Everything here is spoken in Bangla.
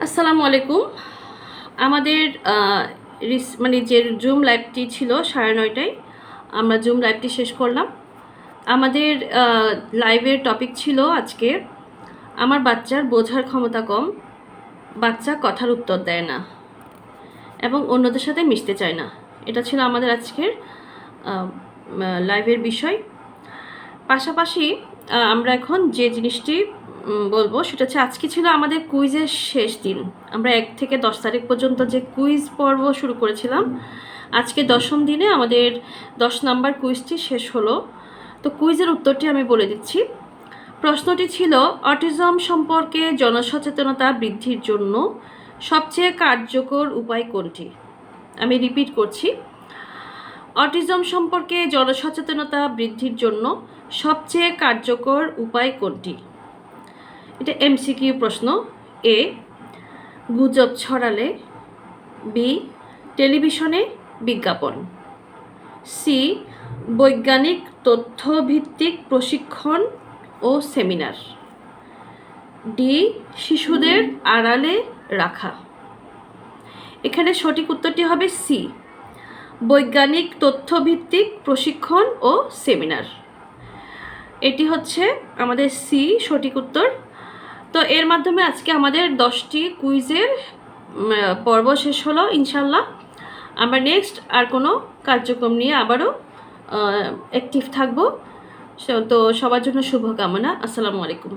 আসসালামু আলাইকুম। আমাদের মানে যে জুম লাইভটি ছিল 9:30টায় আমরা জুম লাইভটি শেষ করলাম। আমাদের লাইভের টপিক ছিল আজকে আমার বাচ্চার বোঝার ক্ষমতা কম, বাচ্চা কথার উত্তর দেয় না এবং অন্যদের সাথে মিশতে চায় না। এটা ছিল আমাদের আজকের লাইভের বিষয়। পাশাপাশি আমরা এখন যে জিনিসটি বলবো সেটা হচ্ছে আজকে ছিল আমাদের কুইজের শেষ দিন। আমরা 1 থেকে 10 তারিখ পর্যন্ত যে কুইজ পর্ব শুরু করেছিলাম, আজকে 10ম দিনে আমাদের 10 নাম্বার কুইজটি শেষ হলো। তো কুইজের উত্তরটি আমি বলে দিচ্ছি। প্রশ্নটি ছিল অটিজম সম্পর্কে জনসচেতনতা বৃদ্ধির জন্য সবচেয়ে কার্যকর উপায় কোনটি? আমি রিপিট করছি, অটিজম সম্পর্কে জনসচেতনতা বৃদ্ধির জন্য সবচেয়ে কার্যকর উপায় কোনটি? এটা এমসিকিউ প্রশ্ন। এ, গুজব ছড়ালে। বি, টেলিভিশনে বিজ্ঞাপন। সি, বৈজ্ঞানিক তথ্যভিত্তিক প্রশিক্ষণ ও সেমিনার। ডি, শিশুদের আড়ালে রাখা। এখানে সঠিক উত্তরটি হবে সি, বৈজ্ঞানিক তথ্যভিত্তিক প্রশিক্ষণ ও সেমিনার। এটি হচ্ছে আমাদের সি সঠিক উত্তর। তো এর মাধ্যমে আজকে আমাদের 10টি কুইজের পর্ব শেষ হলো। ইনশাল্লাহ আমরা নেক্সট আর কোনো কার্যক্রম নিয়ে আবারও অ্যাক্টিভ থাকবো। তো সবার জন্য শুভকামনা। আসসালামু আলাইকুম।